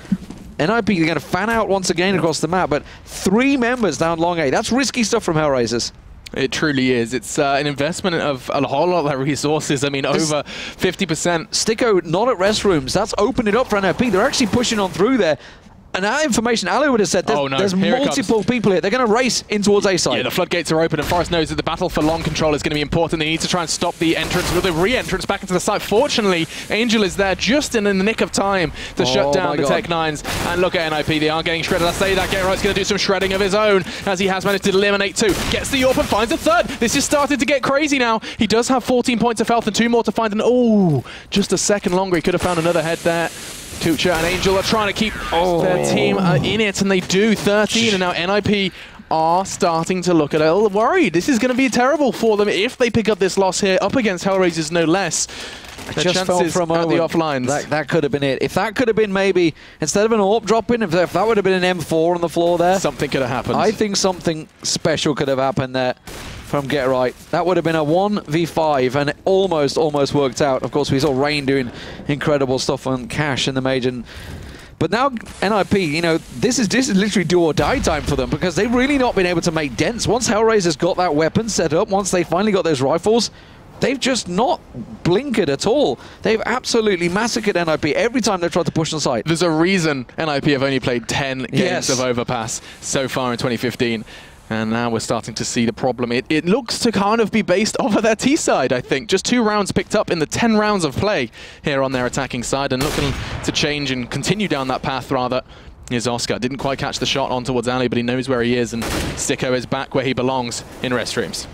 NiP are going to fan out once again across the map, but 3 members down long A. That's risky stuff from HellRaisers. It truly is. It's an investment of a whole lot of their resources. I mean, over 50%. Sticko not at restrooms. That's opened it up for NiP. They're actually pushing on through there. And that information, Ali would have said, there's multiple people here. They're going to race in towards A side. Yeah, the floodgates are open, and Forrest knows that the battle for long control is going to be important. They need to try and stop the entrance, or the re-entrance back into the site. Fortunately, Angel is there just in the nick of time to shut down the Tech9s. And look at NiP, they are getting shredded. I say that GetRight's going to do some shredding of his own, as he has managed to eliminate 2. Gets the AWP and finds a 3rd. This is starting to get crazy now. He does have 14 points of health and 2 more to find. And oh, just a second longer. He could have found another head there. Kucha and Angel are trying to keep their team in it, and they do. 13, and now NiP are starting to look a little worried. This is going to be terrible for them if they pick up this loss here, up against HellRaisers no less. Their just felt for a moment at the offlines. That could have been it. If that could have been maybe, instead of an AWP dropping, if that would have been an M4 on the floor there. Something could have happened. I think something special could have happened there from GetRight. That would have been a 1v5, and it almost worked out. Of course, we saw Rain doing incredible stuff on Cash in the major. But now NiP, you know, this is literally do or die time for them because they've really not been able to make dents. Once HellRaisers got that weapon set up, once they finally got those rifles, they've just not blinkered at all. They've absolutely massacred NiP every time they've tried to push on site. There's a reason NiP have only played 10 games of Overpass so far in 2015. And now we're starting to see the problem. It looks to kind of be based off of their T side, I think. Just 2 rounds picked up in the 10 rounds of play here on their attacking side, and looking to change and continue down that path, rather, is Oscar. Didn't quite catch the shot on towards Ali, but he knows where he is, and Sticko is back where he belongs in restrooms.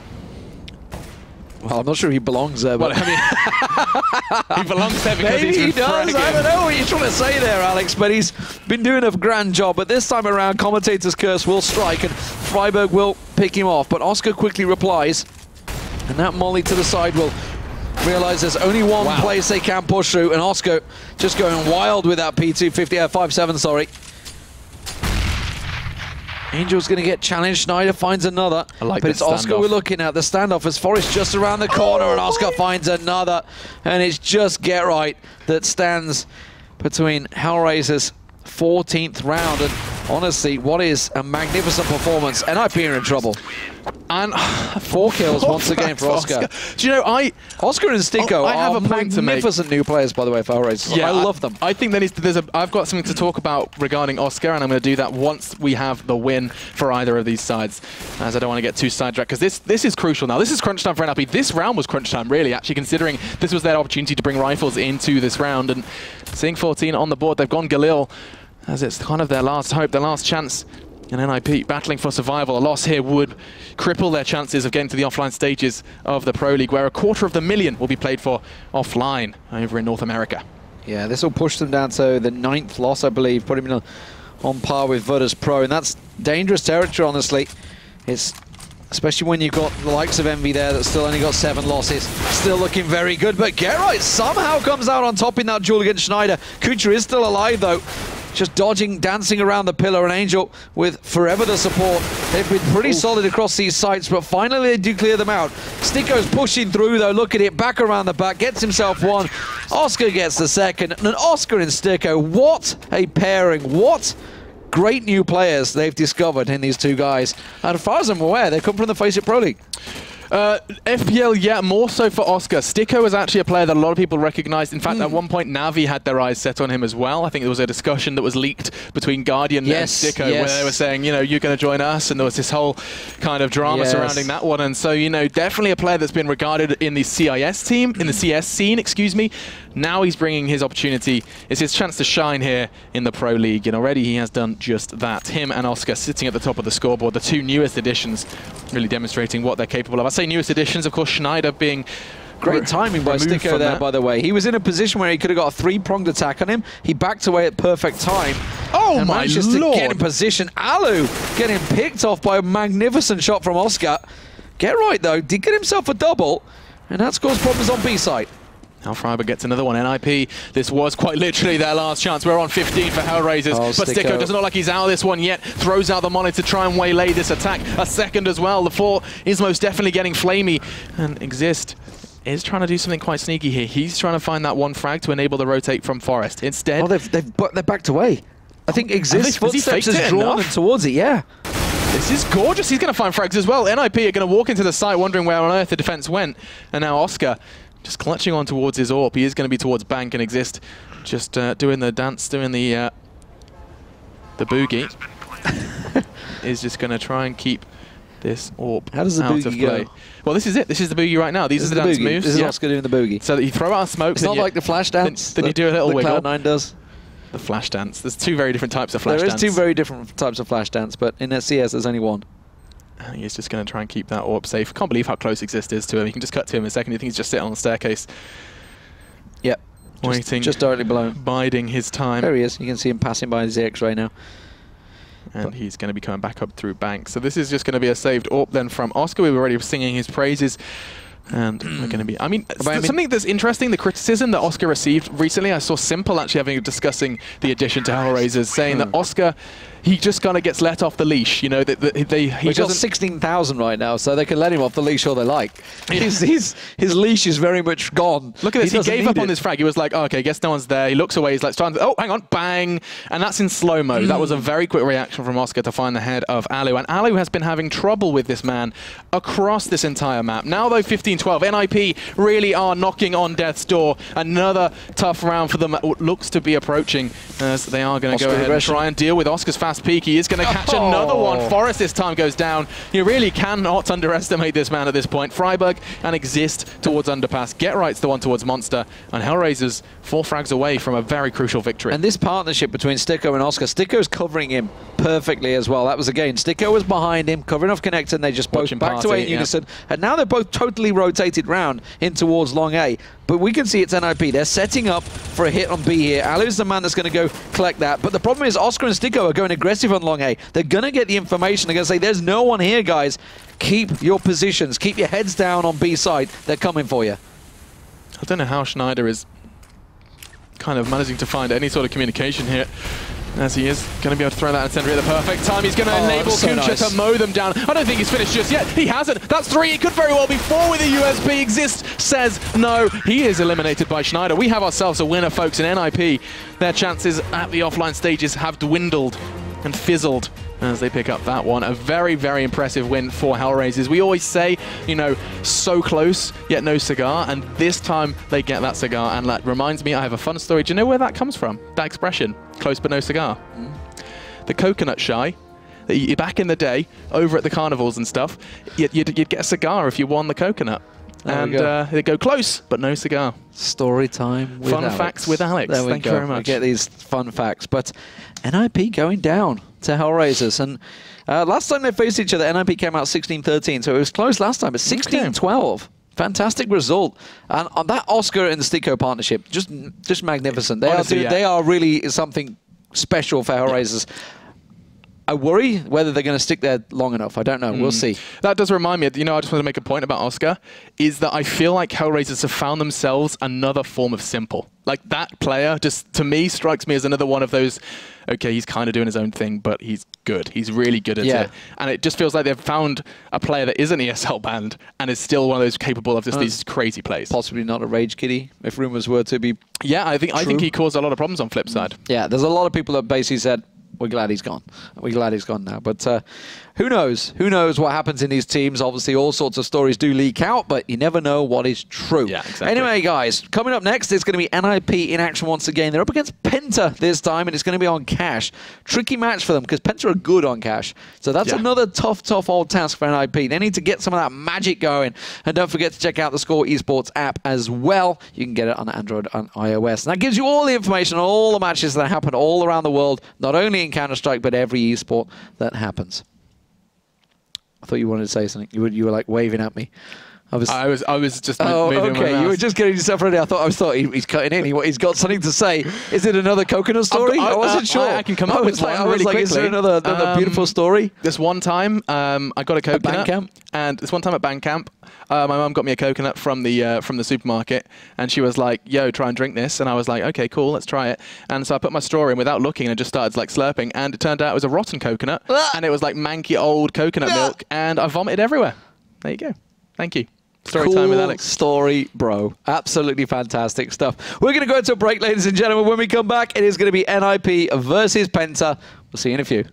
Well, I'm not sure he belongs there, but... Well, I mean, he belongs there because maybe he does. I don't know what you're trying to say there, Alex, but he's been doing a grand job. But this time around, Commentator's Curse will strike, and Freiburg will pick him off. But Oscar quickly replies, and that molly to the side will realize there's only one place they can push through, and Oscar just going wild with that P250, 5-7, sorry. Angel's going to get challenged. Schneider finds another. But it's Oscar we're looking at. The standoff as Forrest just around the corner, and Oscar finds another. And it's just Get Right that stands between HellRaisers' 14th round. And honestly, what is a magnificent performance. NiP are in trouble. And 4 kills once again for Oscar. Do you know, Oscar and Sticko are magnificent new players, by the way, for HellRaisers. Yeah, I love them. I think I've got something to talk about regarding Oscar, and I'm going to do that once we have the win for either of these sides, as I don't want to get too sidetracked, because this is crucial now. This is crunch time for NiP. This round was crunch time, really, actually, considering this was their opportunity to bring rifles into this round. And seeing 14 on the board, they've gone Galil, as it's kind of their last hope, their last chance. And NiP battling for survival. A loss here would cripple their chances of getting to the offline stages of the Pro League, where $250,000 will be played for offline over in North America. Yeah, this will push them down to the 9th loss, I believe, put him on par with Virtus Pro, and that's dangerous territory, honestly. It's especially when you've got the likes of Envy there that still only got 7 losses. Still looking very good, but Get Right somehow comes out on top in that duel against Schneider. Kucha is still alive, though. Just dodging, dancing around the pillar, and Angel with forever the support. They've been pretty solid across these sites, but finally they do clear them out. Sticko's pushing through, though. Look at it, back around the back, gets himself one. Oscar gets the second, and Oscar and Sticko, what a pairing. What great new players they've discovered in these two guys. And as far as I'm aware, they come from the FACEIT Pro League. FPL, yeah, more so for Oscar. Sticko is actually a player that a lot of people recognized. In fact, at one point, Navi had their eyes set on him as well. I think there was a discussion that was leaked between Guardian and Sticko where they were saying, you know, you're going to join us, and there was this whole kind of drama surrounding that one. And so, you know, definitely a player that's been regarded in the CIS team, in the CS scene, excuse me. Now he's bringing his opportunity. It's his chance to shine here in the Pro League, and already he has done just that. Him and Oscar sitting at the top of the scoreboard, the two newest additions, really demonstrating what they're capable of. I say newest additions, of course, Schneider being great timing by Sticko there, by the way. He was in a position where he could have got a 3-pronged attack on him. He backed away at perfect time. Oh my just lord! To get in position. Alu getting picked off by a magnificent shot from Oscar. Get Right, though, did get himself a double, and that's caused problems on B side. Now Freiburg gets another one. NiP, this was quite literally their last chance. We're on 15 for HellRaisers, but Sticko doesn't look like he's out of this one yet. Throws out the monitor to try and waylay this attack. A second as well. The 4 is most definitely getting flamey. And Exist is trying to do something quite sneaky here. He's trying to find that one frag to enable the rotate from Forest. Instead... Oh, they're backed away. I think Exist footsteps has drawn them towards it, yeah. This is gorgeous. He's going to find frags as well. NiP are going to walk into the site wondering where on earth the defense went. And now Oscar just clutching on towards his AWP. He is going to be towards Bank, and Exist just doing the dance, doing the boogie. Is just going to try and keep this AWP How does the out of play. Go? Well, this is it. This is the boogie right now. These are the dance moves. This is Oscar doing the boogie. So that you throw out smoke. It's not like the flash dance. Then you do a little wiggle. Cloud9 does. The flash dance. There's 2 very different types of flash dance. There is 2 very different types of flash dance, but in CS there's only one. And he's just going to try and keep that AWP safe. Can't believe how close Exist is to him. You can just cut to him in a second. You think he's just sitting on the staircase. Yep. Waiting. Just directly below. Biding his time. There he is. You can see him passing by his X-ray now. And he's going to be coming back up through Bank. So this is just going to be a saved AWP then from Oscar. We were already singing his praises. And we're going to be... I mean, something that's interesting, the criticism that Oscar received recently, I saw Simple actually discussing the addition to HellRaisers, saying that Oscar, he just kind of gets let off the leash. You know, he's got 16,000 right now, so they can let him off the leash all they like. His leash is very much gone. Look at this. He gave up on this frag. He was like, oh, okay, guess no one's there. He looks away. He's like, oh, hang on, bang. And that's in slow-mo. That was a very quick reaction from Oscar to find the head of Alu. And Alu has been having trouble with this man across this entire map. Now, though, 15-12. NiP really are knocking on death's door. Another tough round for them looks to be approaching, as they are going to go ahead and try and deal with Oscar's fast peak. He is going to catch another one. Forrest this time goes down. You really cannot underestimate this man at this point. Freiburg and Exist towards Underpass. Get Right's the one towards Monster. And HellRaisers 4 frags away from a very crucial victory. And this partnership between Sticko and Oscar, Sticko's covering him perfectly as well. That was again, Sticko was behind him, covering off Connector, and they just both backed away in unison. And now they're both totally rotated round in towards long A. But we can see it's NiP. They're setting up for a hit on B here. Alu's the man that's going to go collect that. But the problem is Oscar and Sticko are going aggressive on long A. They're going to get the information. They're going to say, there's no one here, guys. Keep your positions. Keep your heads down on B side. They're coming for you. I don't know how Schneider is kind of managing to find any sort of communication here, as he is going to be able to throw that at the perfect time. He's going to enable Kuncha to mow them down. I don't think he's finished just yet. He hasn't. That's 3. It could very well be 4 with a USB. Exist says no. He is eliminated by Schneider. We have ourselves a winner, folks, in NiP. Their chances at the offline stages have dwindled and fizzled as they pick up that one. A very, very impressive win for HellRaisers. We always say, you know, so close, yet no cigar, and this time they get that cigar, and that reminds me, I have a fun story. Do you know where that comes from? That expression, close but no cigar. The coconut shy, back in the day, over at the carnivals and stuff, you'd get a cigar if you won the coconut. And they go close, but no cigar. Story time with Fun Alex. Facts with Alex. Thank you very much. We get these fun facts. But NiP going down to HellRaisers. And last time they faced each other, NiP came out 16-13. So it was close last time, but 16-12. Fantastic result. And on that Oscar and the Stico partnership, just magnificent. They Honestly, they are really something special for HellRaisers. I worry whether they're going to stick there long enough. I don't know. We'll see. That does remind me, you know, I just want to make a point about Oscar, is that I feel like HellRaisers have found themselves another form of simple. Like, that player just, to me, strikes me as another one of those, okay, he's kind of doing his own thing, but he's good. He's really good at it. And it just feels like they've found a player that isn't ESL banned and is still one of those capable of just these crazy plays. Possibly not a Rage Kitty, if rumors were to be Yeah, I think he caused a lot of problems on flip side. Yeah, there's a lot of people that basically said, we're glad he's gone. We're glad he's gone now. But who knows? Who knows what happens in these teams? Obviously, all sorts of stories do leak out, but you never know what is true. Yeah, exactly. Anyway, guys, coming up next, it's going to be NiP in action once again. They're up against Penta this time, and it's going to be on Cash. Tricky match for them, because Penta are good on Cash. So that's another tough old task for NiP. They need to get some of that magic going. And don't forget to check out the theScore eSports app as well. You can get it on Android and iOS. And that gives you all the information on all the matches that happen all around the world, not only in Counter-Strike, but every esport that happens. I thought you wanted to say something. You were like waving at me. I was just moving my mouse. You were just getting yourself ready. I thought he's cutting in. He's got something to say. Is it another coconut story? I wasn't sure. I can come up with one really quickly. Is there another beautiful story? This one time, I got a coconut. At Bandcamp? And this one time at Bandcamp, my mum got me a coconut from the supermarket, and she was like, "Yo, try and drink this." And I was like, "Okay, cool, let's try it." And so I put my straw in without looking, and I just started like slurping. And it turned out it was a rotten coconut, and it was like manky old coconut milk, and I vomited everywhere. There you go. Thank you. Story time with Alex. Story, bro. Absolutely fantastic stuff. We're going to go into a break, ladies and gentlemen. When we come back, it is going to be NiP versus Penta. We'll see you in a few.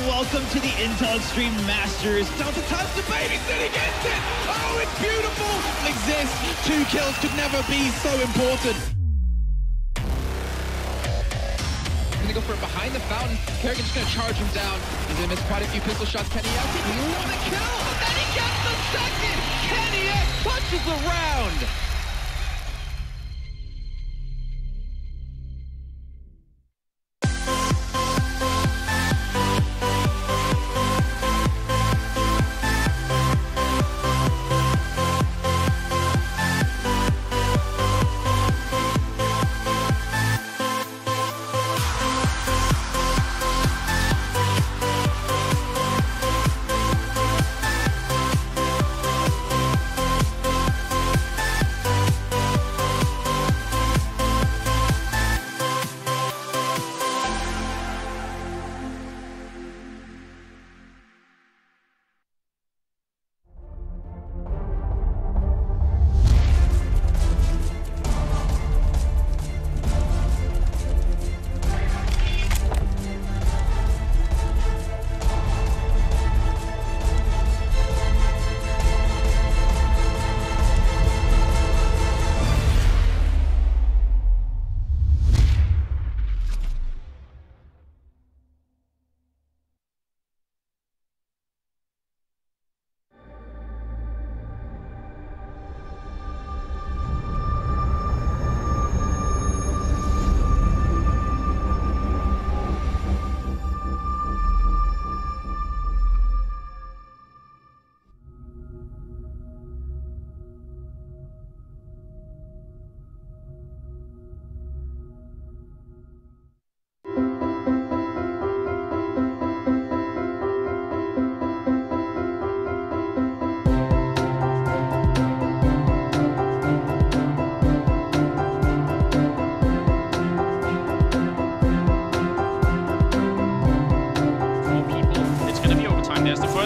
Welcome to the Intel Extreme Masters. Delta touch the babysitting gets it. Oh, it's beautiful. Exists. 2 kills could never be so important. Gonna go for it behind the fountain. Kerrigan's gonna charge him down. He's gonna miss quite a few pistol shots. Kenny X, he won a kill, and then he gets the second. Kenny X punches the round.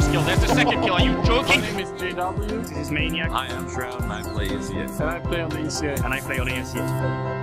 first kill. There's the second kill. Are you joking? My name is JW. This is Maniac. I am Shroud and I play ESEA. And I play on the ESEA. And I play on ESEA.